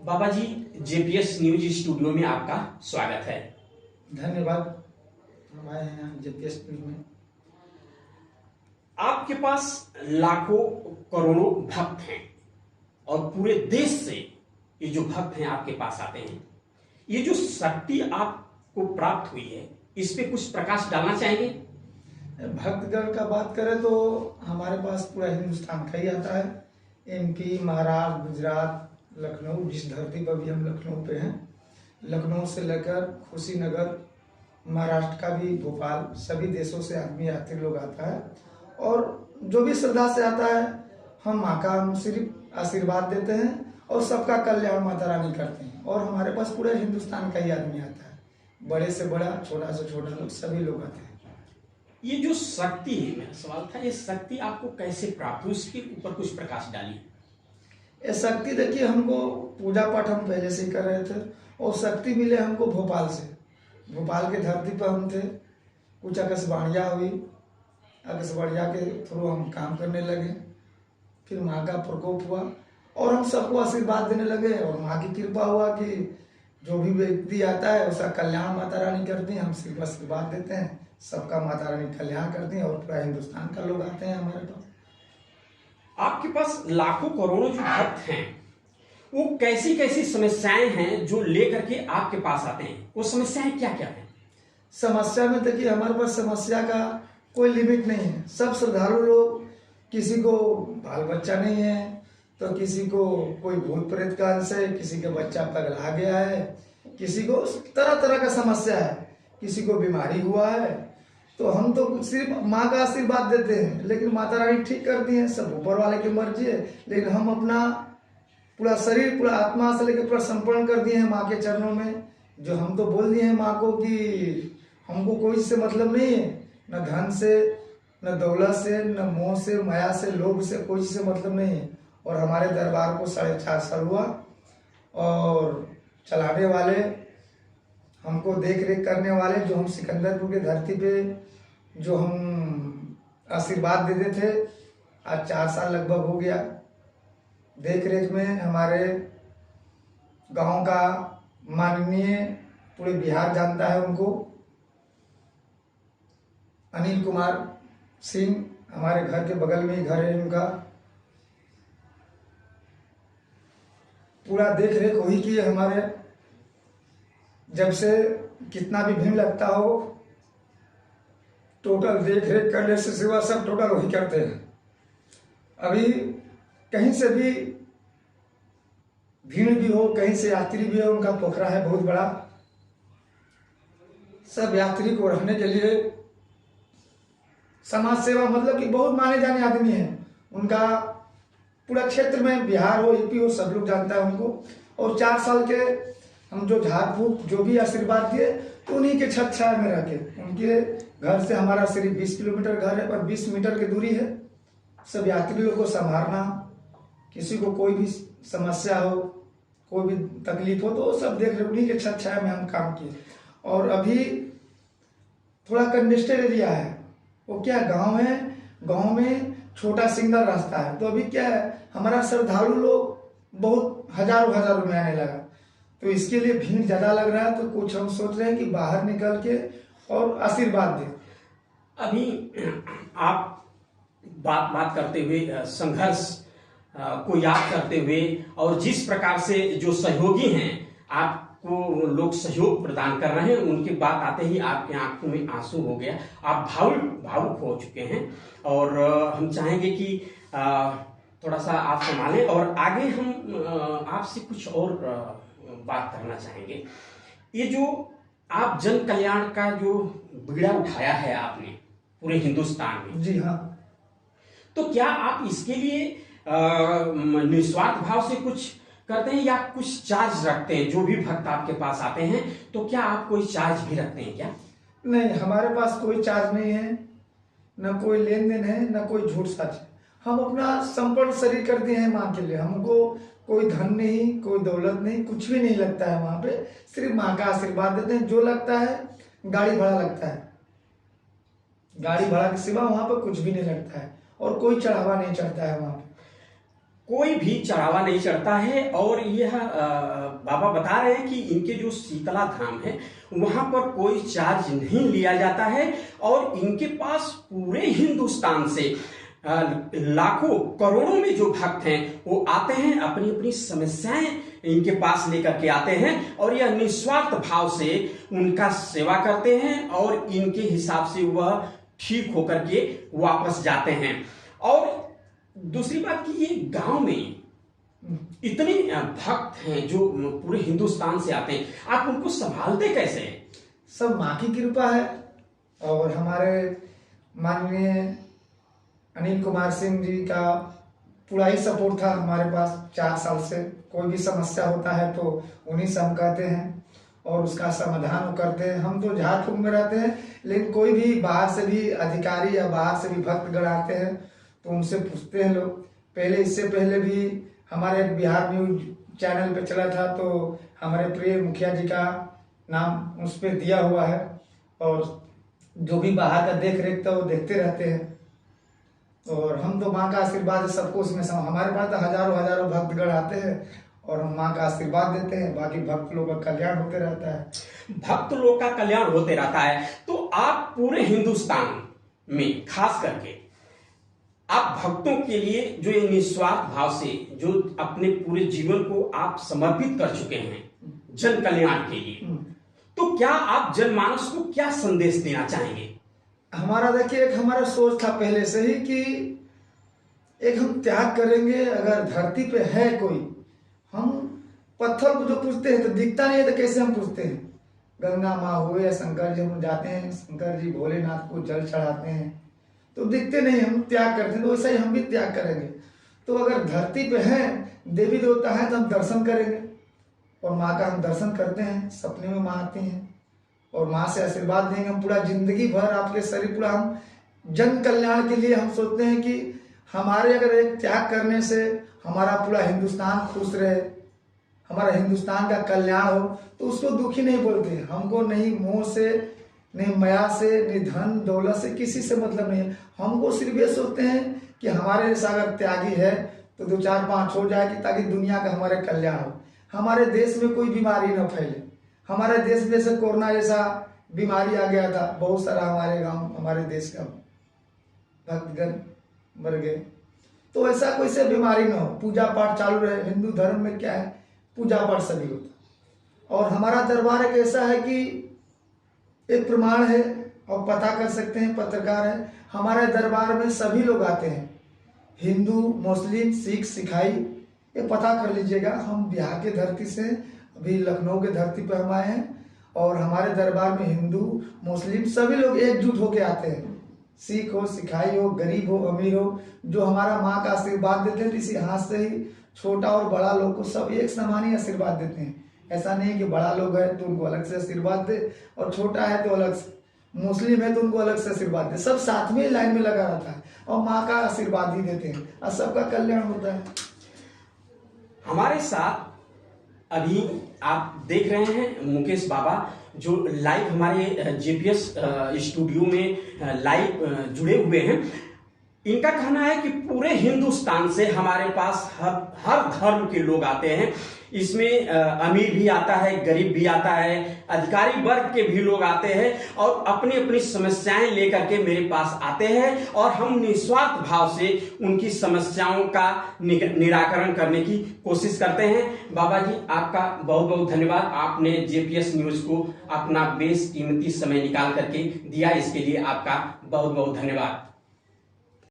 बाबा जी, JPS news studio में आपका स्वागत है। धन्यवाद। हम आए हैं यहाँ जेपीएस न्यूज में। आपके पास लाखों करोड़ों भक्त हैं और पूरे देश से ये जो भक्त हैं आपके पास आते हैं। ये जो शक्ति आपको प्राप्त हुई है, इस पे कुछ प्रकाश डालना चाहेंगे? भक्तगण का बात करें तो हमारे पास पूरा हिंदुस्तान का ही आता है। एमपी, महाराष्ट्र, गुजरात, लखनऊ, जिस धरती पर भी हम लखनऊ पे हैं, लखनऊ से लेकर कुशीनगर, महाराष्ट्र का भी भोपाल, सभी देशों से आदमी यात्री लोग आता है। और जो भी श्रद्धा से आता है, हम माँ का सिर्फ आशीर्वाद देते हैं और सबका कल्याण माता रानी करते हैं। और हमारे पास पूरे हिंदुस्तान का ही आदमी आता है, बड़े से बड़ा, छोटा से छोटा लोग, सभी लोग आते हैं। ये जो शक्ति है, मेरा सवाल था, ये शक्ति आपको कैसे प्राप्त हुई, उसके ऊपर कुछ प्रकाश डालिए। ये शक्ति देखिए, हमको पूजा पाठ हम पहले से ही कर रहे थे और शक्ति मिले हमको भोपाल से। भोपाल के धरती पर हम थे, कुछ आकाशवाणियाँ हुई, आकाशवाणियाँ के थ्रू हम काम करने लगे। फिर माँ का प्रकोप हुआ और हम सबको आशीर्वाद देने लगे और माँ की कृपा हुआ कि जो भी व्यक्ति आता है उसका कल्याण माता रानी करती हैं। हम सिर्फ आशीर्वाद देते हैं, सबका माता रानी कल्याण करती हैं और पूरा हिंदुस्तान का लोग आते हैं हमारे पास। आपके पास लाखों करोड़ों जो भक्त हैं, वो कैसी कैसी समस्याएं हैं जो लेकर के आपके पास आते हैं? वो समस्याएं क्या क्या हैं? समस्या में देखिए, हमारे पास समस्या का कोई लिमिट नहीं है। सब श्रद्धालु लोग, किसी को बाल बच्चा नहीं है तो किसी को कोई भूत प्रेत का अंश है, किसी का बच्चा पगला गया है, किसी को तरह तरह का समस्या है, किसी को बीमारी हुआ है। तो हम तो सिर्फ माँ का आशीर्वाद देते हैं, लेकिन माता रानी ठीक करती हैं, सब ऊपर वाले की मर्जी है। लेकिन हम अपना पूरा शरीर, पूरा आत्मा से लेकर पूरा समर्पण कर दिए हैं माँ के चरणों में। जो हम तो बोल दिए हैं माँ को कि हमको कोई से मतलब नहीं है, न धन से, न दौलत से, न मोह से, माया से, लोभ से, कोई से मतलब नहीं है। और हमारे दरबार को 4.5 साल हुआ और चलाने वाले, हमको देख रेख करने वाले, जो हम सिकंदरपुर के धरती पे जो हम आशीर्वाद देते थे, आज 4 साल लगभग हो गया। देख रेख में हमारे गांव का माननीय, पूरे बिहार जानता है उनको, अनिल कुमार सिंह, हमारे घर के बगल में ही घर है उनका। पूरा देख रेख वही की है हमारे। जब से कितना भी भीड़ लगता हो, टोटल देख रेख करने से सिवा सब टोटल वही करते हैं। अभी कहीं से भी भीड़ भी हो, कहीं से यात्री भी हो, उनका पोखरा है बहुत बड़ा। सब यात्री को रहने के लिए समाज सेवा, मतलब कि बहुत माने जाने आदमी हैं। उनका पूरा क्षेत्र में, बिहार हो, यूपी हो, सब लोग जानता है उनको। और 4 साल के हम जो झाड़ फूक जो भी आशीर्वाद दिए, तो उन्हीं के छत छाया में रह के, उनके घर से हमारा सिर्फ 20 किलोमीटर घर है, पर 20 मीटर की दूरी है। सब यात्री लोगों को संभालना, किसी को कोई भी समस्या हो, कोई भी तकलीफ हो, तो सब देख रहे, उन्हीं के छत छाया में हम काम किए। और अभी थोड़ा कंजेस्टेड एरिया है, वो क्या गांव है, गांव में छोटा सिंगल रास्ता है। तो अभी क्या है, हमारा श्रद्धालु लोग बहुत हजारों में आने लगा, तो इसके लिए भीड़ ज्यादा लग रहा है। तो कुछ हम सोच रहे हैं कि बाहर निकल के और आशीर्वाद दें। अभी आप बात करते हुए संघर्ष को याद करते हुए, और जिस प्रकार से जो सहयोगी हैं आपको लोग सहयोग प्रदान कर रहे हैं, उनकी बात आते ही आपकी आंखों में आंसू हो गया, आप भावुक हो चुके हैं। और हम चाहेंगे कि थोड़ा सा आप संभालें और आगे हम आपसे कुछ और बात करना चाहेंगे। ये जो आप जन कल्याण का जो बीड़ा उठाया है आपने पूरे हिंदुस्तान में, जी हाँ, तो क्या आप इसके लिए निस्वार्थ भाव से कुछ करते हैं या कुछ चार्ज रखते हैं? जो भी भक्त आपके पास आते हैं, तो क्या आप कोई चार्ज भी रखते हैं क्या? नहीं, हमारे पास कोई चार्ज नहीं है, न कोई लेन देन है, न कोई झूठ सच है। हम अपना संपूर्ण शरीर कर दिए हैं माँ के लिए। हमको कोई धन नहीं, कोई दौलत नहीं, कुछ भी नहीं लगता है वहाँ पे। सिर्फ माँ का आशीर्वाद देते हैं। जो लगता है गाड़ी भाड़ा लगता है, गाड़ी भाड़ा के सिवा वहाँ पे कुछ भी नहीं लगता है और कोई चढ़ावा नहीं चढ़ता है वहाँ पे। कोई भी चढ़ावा नहीं चढ़ता है। और यह बाबा बता रहे हैं कि इनके जो शीतला धाम है वहां पर कोई चार्ज नहीं लिया जाता है, और इनके पास पूरे हिंदुस्तान से लाखों करोड़ों में जो भक्त हैं वो आते हैं, अपनी अपनी समस्याएं इनके पास लेकर के आते हैं, और यह निस्वार्थ भाव से उनका सेवा करते हैं, और इनके हिसाब से वह ठीक होकर के वापस जाते हैं। और दूसरी बात कि ये गांव में इतने भक्त हैं जो पूरे हिंदुस्तान से आते हैं, आप उनको संभालते कैसे हैं? सब माँ की कृपा है। और हमारे माननीय अनिल कुमार सिंह जी का पूरा ही सपोर्ट था हमारे पास 4 साल से। कोई भी समस्या होता है तो उन्हीं से हम कहते हैं और उसका समाधान वो करते हैं। हम तो झाड़ फूक में रहते हैं, लेकिन कोई भी बाहर से भी अधिकारी या बाहर से भी भक्तगण आते हैं तो उनसे पूछते हैं लोग। पहले, इससे पहले भी हमारे बिहार न्यूज चैनल पे चला था, तो हमारे प्रिय मुखिया जी का नाम उस पर दिया हुआ है, और जो भी बाहर का देख रेख था वो देखते रहते हैं। और हम तो माँ का आशीर्वाद है सबको उसमें हमारे पास तो हजारों भक्तगण आते हैं और हम माँ का आशीर्वाद देते हैं। बाकी भक्त लोग का कल्याण होते रहता है। भक्त लोग का कल्याण होते रहता है। तो आप पूरे हिंदुस्तान में खास करके आप भक्तों के लिए जो ये निस्वार्थ भाव से जो अपने पूरे जीवन को आप समर्पित कर चुके हैं जन कल्याण के लिए, तो क्या आप जनमानस को क्या संदेश देना चाहेंगे? हमारा देखिए, एक हमारा सोच था पहले से ही कि एक हम त्याग करेंगे। अगर धरती पे है कोई, हम पत्थर को जो पूछते हैं तो दिखता नहीं है तो कैसे हम पूछते हैं? गंगा माँ हुए, शंकर जी हम जाते हैं, शंकर जी भोलेनाथ को जल चढ़ाते हैं तो दिखते नहीं, हम त्याग करते हैं। तो वैसा ही हम भी त्याग करेंगे। तो अगर धरती पे है देवी देवता है तो हम दर्शन करेंगे, और माँ का हम दर्शन करते हैं। सपने में माँ आती हैं और माँ से आशीर्वाद देंगे। हम पूरा जिंदगी भर आपके शरीर पूरा हम जन कल्याण के लिए हम सोचते हैं कि हमारे अगर एक त्याग करने से हमारा पूरा हिंदुस्तान खुश रहे, हमारा हिंदुस्तान का कल्याण हो, तो उसको दुखी नहीं बोलते। हमको नहीं मोह से, नहीं माया से, नहीं धन दौलत से, किसी से मतलब नहीं है। हमको सिर्फ ये सोचते हैं कि हमारे जैसा अगर त्यागी है तो 2 4 5 हो जाए कि ताकि दुनिया का हमारे कल्याण हो, हमारे देश में कोई बीमारी न फैले। हमारे देश में जैसे कोरोना जैसा बीमारी आ गया था, बहुत सारा हमारे गांव, हमारे देश का भक्तगण मर गए, तो ऐसा कोई से बीमारी न हो। पूजा पाठ चालू रहे। हिंदू धर्म में क्या है, पूजा पाठ सभी होता। और हमारा दरबार एक ऐसा है कि एक प्रमाण है और पता कर सकते हैं, पत्रकार है, हमारे दरबार में सभी लोग आते हैं, हिंदू, मुस्लिम, सिख, सिखाई, ये पता कर लीजिएगा। हम बिहार के धरती से अभी लखनऊ के धरती पर हम आए हैं, और हमारे दरबार में हिंदू, मुस्लिम सभी लोग एकजुट होके आते हैं। सिख हो, सिखाई हो, गरीब हो, अमीर हो, जो हमारा माँ का आशीर्वाद देते हैं, इसी हाथ से ही छोटा और बड़ा लोग को सब एक समान ही आशीर्वाद देते हैं। ऐसा नहीं कि बड़ा लोग है तो उनको अलग से आशीर्वाद दे और छोटा है तो अलग से, मुस्लिम है तो उनको अलग से आशीर्वाद दे। सब साथ में लाइन में लगा रहता है और माँ का आशीर्वाद ही देते हैं और सबका कल्याण होता है। हमारे साथ अभी आप देख रहे हैं मुकेश बाबा जो लाइव हमारे जेपीएस स्टूडियो में लाइव जुड़े हुए हैं। इनका कहना है कि पूरे हिंदुस्तान से हमारे पास हर धर्म के लोग आते हैं। इसमें अमीर भी आता है, गरीब भी आता है, अधिकारी वर्ग के भी लोग आते हैं और अपनी अपनी समस्याएं लेकर के मेरे पास आते हैं, और हम निस्वार्थ भाव से उनकी समस्याओं का निराकरण करने की कोशिश करते हैं। बाबा जी, आपका बहुत बहुत धन्यवाद। आपने जेपीएस न्यूज को अपना बेशकीमती समय निकाल करके दिया, इसके लिए आपका बहुत बहुत धन्यवाद।